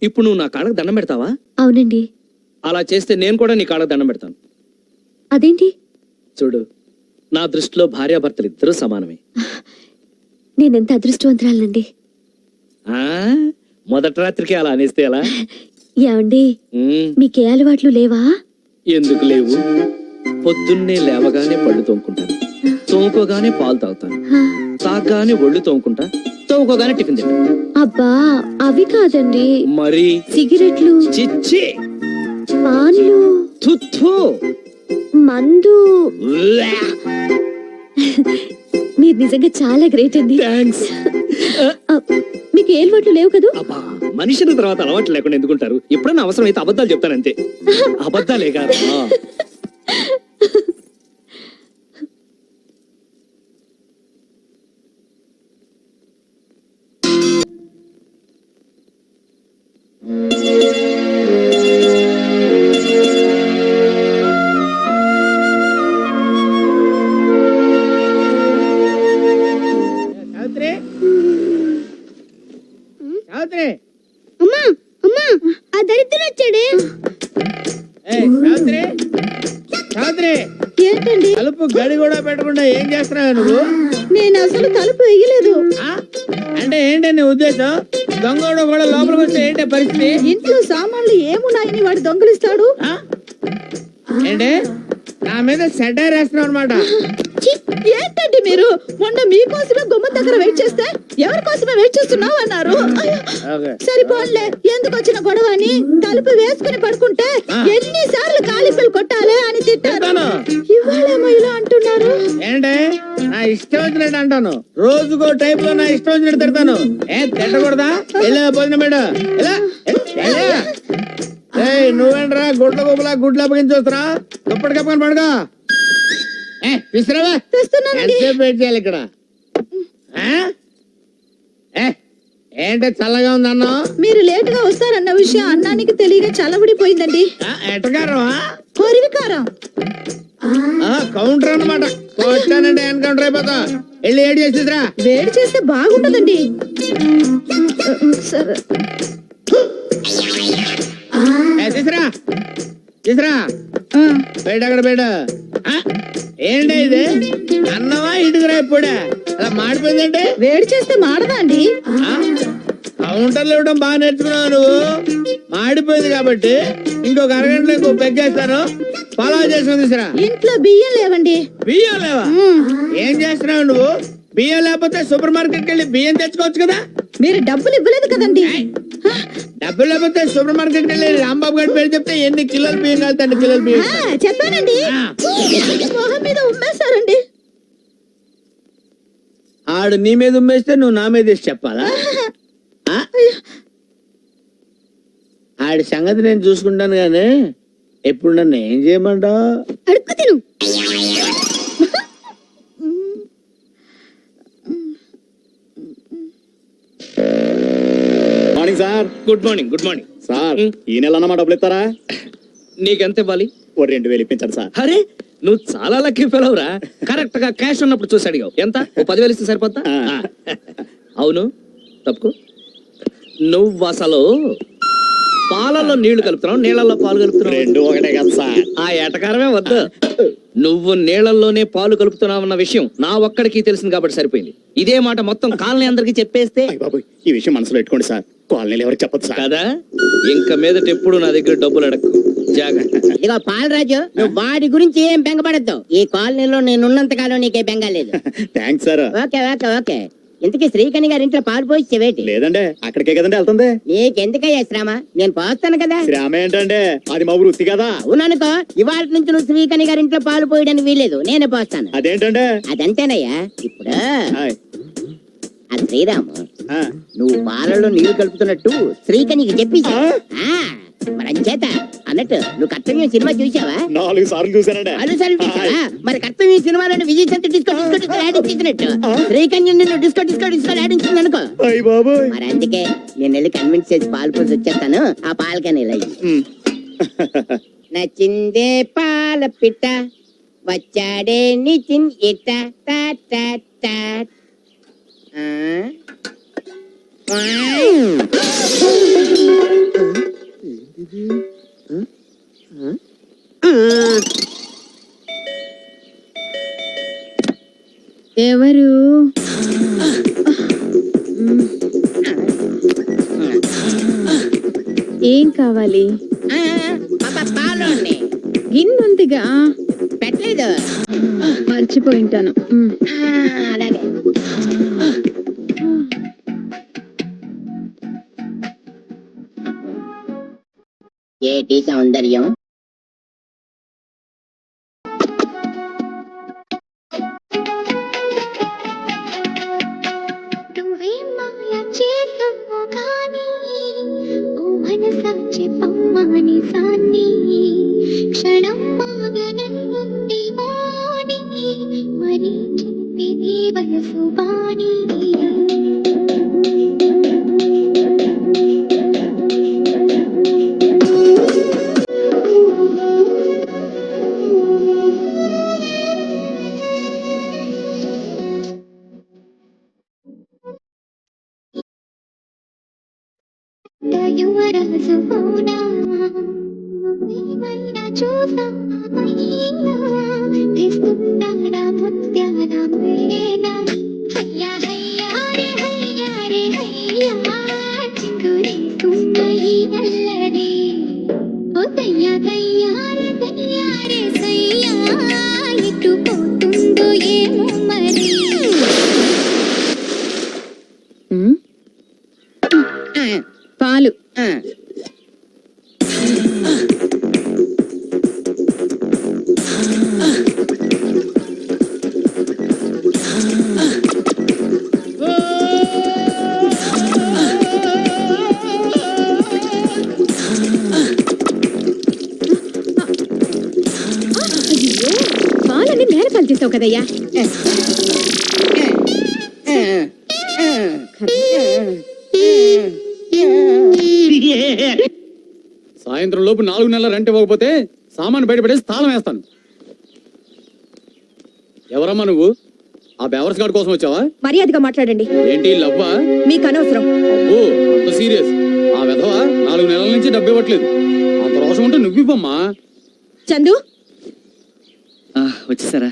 ఇప్పుడు నువ్వు నా కాళ్ళకు దండం పెడతావా? అవునండి. అలా చేస్తే నేను కూడా నీ కాళ్ళకు దండం పెడతాను. అదేంటి? చూడు, నా దృష్టిలో భార్యాభర్తలు ఇద్దరూ సమానమే. నేనెంత అదృష్టవంతురాలండి. ఆ మొదటి రాత్రికి అలా అనేస్తే ఎలా? ఏమండి, ఉమ్, మీకే అలవాట్లు లేవా? ఎందుకు లేవు? పొద్దున్నే లేవగానే పళ్ళు తోముకుంటాను, తోముకోగానే పాలు తాగుతాను, హా, తాగగానే ఒళ్ళు తోముకుంటా, తోముకోగానే టిఫిన్ తింటాను. అబ్బా, అవి కాదండి. మరి సిగరెట్లు, చిచ్చి, పాన్లు, తుత్తు, మందు. ఉవ్వా. మీరు నిజంగా చాలా గ్రేట్ అండి. థాంక్స్. మీకు ఏ అలవాట్లు లేవు కదా? అబ్బా, మనిషిన తర్వాత అలవాటు లేకుండా ఎందుకుంటారు? ఎప్పుడన్నా అవసరం అయితే అబద్ధాలు చెప్తానంతే. అబద్ధాలే కాదు. అమ్మా అమ్మా ఆ దరిద్రుడు వచ్చాడే. ఏంటండి? తలుపు గడి కూడా పెట్టకుండా ఏం చేస్తున్నావు నువ్వు? నేను అసలు తలుపు వేయలేదు. అంటే ఏంటి నీ ఉద్దేశం? దొంగోడు కూడా లోపలికి వస్తే ఏంటి పరిస్థితి? ఇంట్లో సామాన్లు ఏమున్నాయని వాడు దొంగలిస్తాడు. ఏంటి నా మీద సెటైర్ వేస్తున్నావు అనమాట? ఛీ, ఏంటండి మీరు? మొన్న మీకోసమే గుమ్మం దగ్గర వెయిట్ చేస్తే ఎవరి కోసమే వెయిట్ చేస్తున్నావు అన్నారు. అయ్యో, సరిపోన్లే, ఎందుకు వచ్చిన గొడవ అని తలుపు వేసుకుని పడుకుంటే ఎన్నిసార్లు కాలిఫీలు కొట్టాలి అని తిట్టారు. ఇవాళేమో ఇలా అంటున్నారు. ఏంటి నా ఇష్టం వచ్చినట్టు అంటాను? రోజుకో టైప్ లో నా ఇష్టం వచ్చినట్టు తిడతాను. ఏం తిట్టకూడదా? వెళ్ళా భోజనం మేడ. నువ్వేంట్రా గుడ్ల గుబలా గుడ్లు అప్పగించి వస్తున్నా? దుప్పటి కప్పుకొని పడుకో. వెయిట్ చేయాలి ఇక్కడ. ఏంటి చల్లగా ఉంది అన్నం? మీరు లేట్ గా వస్తారన్న విషయం అన్నానికి తెలియక చల్లబడిపోయిందండి. ఎట్టకారం? కొరివికారం. కౌంటర్ అన్నమాట. కొట్టానంటే ఎన్కౌంటర్ అయిపోతా. వెళ్ళి ఏడు చేసిద్రా. వేడి చేస్తే బాగుంటదండి. సరే తీసురా తీసురా. బయట అక్కడ బయట. ఏంటి ఇది? అన్నమా ఇటుకురా? ఇప్పుడే అలా మాడిపోయిందంటే వేడి చేస్తే మాడదా అండి? కౌంటర్లు ఇవ్వడం బాగా నేర్చుకున్నావు నువ్వు. మాడిపోయింది కాబట్టి ఇంకొక అరగంటలో ఇంకో పెగ్గేస్తాను. ఫాలో చేసుకుని తీసురా. ఇంట్లో బియ్యం లేవండి. బియ్యం లేవా? ఏం చేస్తున్నావు నువ్వు? బియ్యం లేకపోతే సూపర్ మార్కెట్కి వెళ్ళి బియ్యం తెచ్చుకోవచ్చు కదా. మీరు డబ్బులు ఇవ్వలేదు కదండి. డబ్బులు లేకపోతే సూపర్ మార్కెట్కి వెళ్ళి రాంబాబు గారి పేరు చెప్తే ఎన్ని కిలోలు బియ్యం కలుగుతాయండి? కిలోలు బియ్యం చెప్పానండి. మొహం మీద ఉమ్మేశారండి. ఆడు నీ మీద ఉమ్మేస్తే నువ్వు నా మీద వేసి చెప్పాలా? ఆడి సంగతి నేను చూసుకుంటాను గానీ ఎప్పుడు నన్ను ఏం చేయమంటావు? అడుక్కు తిను. Morning sir. Good morning. Good morning sir, ఈ నెల అన్నమాట డబ్బులు ఇస్తారా? నీకెంత ఇవ్వాలి? ఓ 2000 ఇప్పించండి సార్. అరే, నువ్వు చాలా లక్కీ ఫెలోవ్ రా. కరెక్ట్ గా క్యాష్ ఉన్నప్పుడు చూసి అడిగావు. ఎంత? ఓ 10,000 ఇస్తే సరిపోతా? అవును, తప్పుకో. నువ్వు అసలు పాలలో నీళ్లు కలుపుతున్నావు, నీళ్లలో పాలు కలుపుతున్నావు? రెండు ఒకటే కదా సార్. ఆ ఎటకారమే వద్దు. నువ్వు నీళ్లలోనే పాలు కలుపుతున్నావన్న విషయం నా ఒక్కడికి తెలిసింది కాబట్టి సరిపోయింది. ఇదే మాట మొత్తం కాలనీ అందరికి చెప్పేస్తే? అయ్ బాబోయ్, ఈ విషయం మనసులో పెట్టుకోండి సార్. కాలనీలు ఎవరికి చెప్పదు సార్. కదా, ఇంకా మీదట ఎప్పుడు నా దగ్గర డబ్బులు అడక్కు. జాగ్రత్త. ఇదిగో పాలరాజు, నువ్వు వాడి గురించి ఏం బెంగపడద్దు. ఈ కాలనీలో నేనున్నంత కాలం నీకే బెంగ లేదు. Thanks sir. Okay okay okay. ఇంతకీ శ్రీకణి గారి ఇంట్లో పాలు పోయిచ్చేవేటి? లేదండి, అక్కడికే కదండి వెళ్తుంది. నీకెందుకయ్యా శ్రమ? నేను పోస్తాను కదా. శ్రమ ఏంటంటే అది మా వృత్తి కదా. అవుననుకో, ఇవాళ నుంచి నువ్వు శ్రీకణి గారి ఇంట్లో పాలు పోయడానికి వీలేదు, నేనే పోస్తాను. అదేంటంటే అదంతేనయ్యా. ఇప్పుడు హాయ్. ఆ శ్రీరాము, ఆ, నువ్వు పాలలో నీళ్లు కలుపుతున్నట్టు శ్రీకణికి చెప్పేసి మరి అంచేత అన్నట్టు నువ్వు కర్తవ్యం సినిమా చూసావా? 4 సార్లు చూసానండి. అనుసరి చూసావా? మరి కర్తవ్యం సినిమాలో విజయ్ శాంతి డిస్కో డిస్కో డిస్కో ఆడించినట్టు శ్రీకన్య నిన్ను డిస్కో డిస్కో డిస్కో ఆడించింది అనుకో. అయ్ బాబోయ్. మరి అందుకే నేను వెళ్ళి కన్విన్స్ చేసి పాలు పోసి వచ్చేస్తాను. ఆ పాలకని ఇలా నచ్చిందే పాల పిట్ట వచ్చాడే నిచిన్ ఇట్ట. ఎవరు? ఏం కావాలి? పాలు గిన్నుందిగా పెట్టలేదు. మర్చిపోయింటాను. అలాగే ఏటి సౌందర్యం. నువ్వే మాయ చేసావు కానీ ఓ మనసా చెప్పమ్మని సాన్ని క్షణం మాగనంది వాణి మరి చెప్పిది వయసు వాణి యువరాజు పోనా ఏమైనా చూసామయ్యా తెస్తున్నాడా ముత్యాల మేనా హయ్యా హయ్యా రే హయ్యా రే హయ్యా చింగురి తుమ్మయి అల్లరి ఓ దయ్యా దయ్యా రే సయ్యా ఇటు పోతుందో ఏమో మరి పాలు. పాలన్నీ నేల పాలు చేసావు కదయ్యా. సాయంత్రం లోపు 4 నెలల రెంట్ ఇవ్వకపోతే సామాను బయటపడేసి తాళం వేస్తాను. ఎవరమ్మా నువ్వు? ఆ బేవర్స్ గార్డ్ కోసం వచ్చావా? మర్యాదగా మాట్లాడండి. ఏంటి లవ్వా? మీకు అనవసరం. అబ్బో అంత సీరియస్. ఆ విధవ 4 నెలల నుంచి డబ్బు ఇవ్వట్లేదు. అంత రోషం ఉంటే నువ్వు ఇవ్వమ్మా. చందు వచ్చేసారా?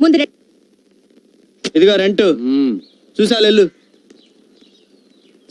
ముందు ఇదిగో రెంట్ చూసా వెళ్ళు.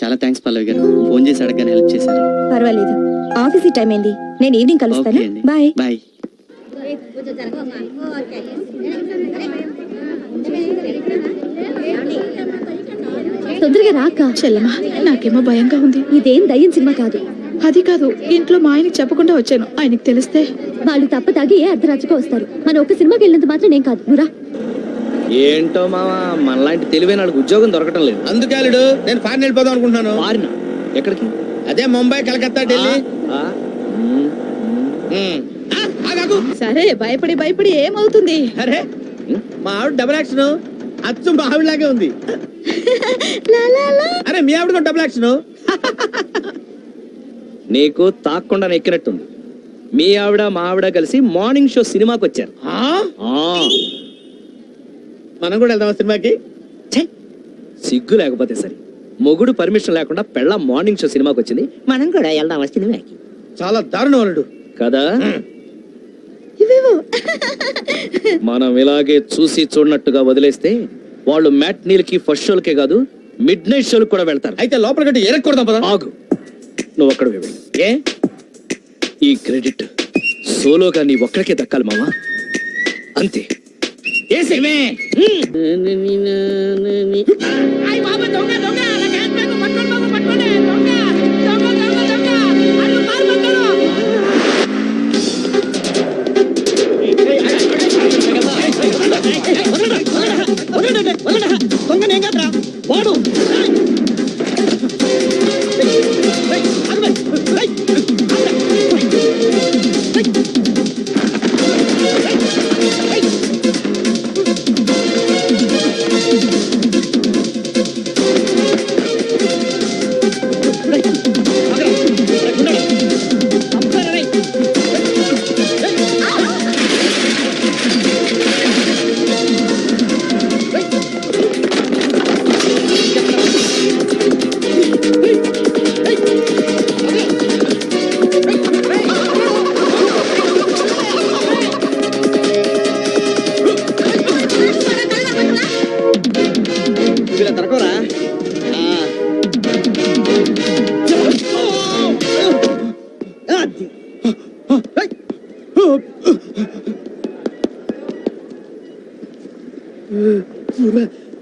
చాలా థ్యాంక్స్ పల్లవి గారు, ఫోన్ చేసి అడగగానే హెల్ప్ చేశారు. పర్వాలేదు, ఆఫీస్ టైం అయింది. నేను ఈవినింగ్ కలుస్తాను. Bye bye. తొందరగా రాక. చెల్లమ్మా, నాకేమో భయంగా ఉంది. ఇదేం దయ్యం సినిమా కాదు. అది కాదు, ఇంట్లో మా ఆయనకి చెప్పకుండా వచ్చాను. ఆయనకి తెలిస్తే వాళ్ళు తప్ప తాగి ఏ అర్ధరాత్రికో వస్తారు. మన ఒక్క సినిమాకి వెళ్ళినంత మాత్రం నేను కాదు. నువ్వురా. ఏంటో మావా, మనలాంటి తెలివైన వాళ్ళకి ఉద్యోగం దొరకటం లేదు. అందుకే అల్లుడు నేను ఫారెన్ వెళ్ళిపోదాం అనుకుంటున్నాను. మారిన ఎక్కడికి? అదే ముంబై, కలకత్తా, ఢిల్లీ. ఆ, ఆగాగు. సరే, భయపడి భయపడి ఏమవుతుంది? అరే మా ఆవిడ డబుల్ యాక్షన్ అచ్చు మా ఆవిడలాగే ఉంది. అరే మీ ఆవిడ డబుల్ యాక్షన్. నీకు తాక్కుండా ఎక్కినట్టుంది. మీ ఆవిడ మా ఆవిడ కలిసి మార్నింగ్ షో సినిమాకి వచ్చారు. మనం కూడా వెళ్దాం సినిమాకి. ఛే, సిగ్గు లేకపోతే సరే. మొగుడు పర్మిషన్ లేకుండా పెళ్ళ మార్నింగ్ షో సినిమాకి వచ్చింది. మనం కూడా వెళ్దాం సినిమాకి. చాలా దారుణం అల్లుడు కదా? మనం ఇలాగే చూసి చూడనట్టుగా వదిలేస్తే వాళ్ళు మ్యాట్నీలకి, ఫస్ట్ షోలకే కాదు మిడ్ నైట్ షోలకు కూడా వెళ్తారు. అయితే లోపల గట్టి ఎరక్కూడదాం పద. ఆగు, నువ్వు అక్కడ వెళ్ళు. ఏ ఈ క్రెడిట్ సోలోగా నీ ఒక్కడికే దక్కాలి మావా, అంతే.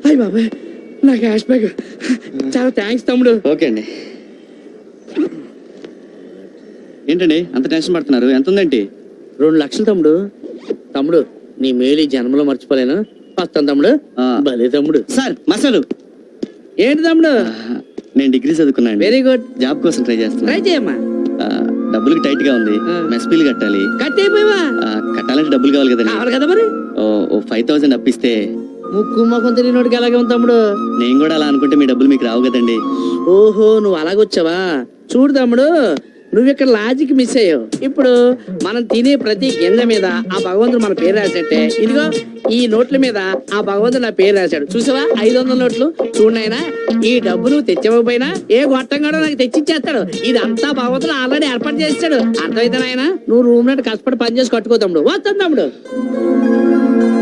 అయ్య బాబాయ్ నా క్యాష్ బ్యాగ్ చాలా థ్యాంక్స్ తమ్ముడు. ఓకే అండి. ఏంటండి అంత టెన్షన్ పడుతున్నారు? ఎంత ఉందేంటి? 2 లక్షలు తమ్ముడు. తమ్ముడు నీ మేలు ఈ జన్మలో మర్చిపోలేను. వస్తాను తమ్ముడు. భలే తమ్ముడు. సార్ మసాలు. ఏంటి తమ్ముడు? నేను డిగ్రీ చదువుకున్నాను. Very good. జాబ్ కోసం ట్రై చేస్తున్నా. ట్రై చేయమ్మా. డబ్బులకి టైట్ గా ఉంది. మెస్ బిల్ కట్టాలి. కట్ అయిపోయావా? కట్టాలంటే డబ్బులు కావాలి కదండి. కావాలి కదా మరి. ఓ 5,000 అప్పిస్తే. ముక్కు మొఖం తెలియనోడికి అలాగే ఉంది తమ్ముడు. నేను కూడా అలా అనుకుంటే మీ డబ్బులు మీకు రావు కదండి. ఓహో నువ్వు అలాగొచ్చావా? చూడు తమ్ముడు, నువ్వు ఇక్కడ లాజిక్ మిస్ అయ్యావు. ఇప్పుడు మనం తినే ప్రతి గింజ మీద ఆ భగవంతుడు మన పేరు రాసేట్టే. ఇదిగో ఈ నోట్ల మీద ఆ భగవంతుడు నా పేరు రాశాడు. చూసావా 500 నోట్లు? చూడనైనా ఈ డబ్బు నువ్వు తెచ్చకపోయినా ఏ గొట్టంగాడో నాకు తెచ్చిచ్చేస్తాడు. ఇదంతా భగవంతుడు ఆల్రెడీ ఏర్పాటు చేస్తాడు. అర్థమైతే నాయన నువ్వు రూమ్ నట్టు కష్టపడి పని చేసి కట్టుకో తమ్ముడు. వస్తాను తమ్ముడు.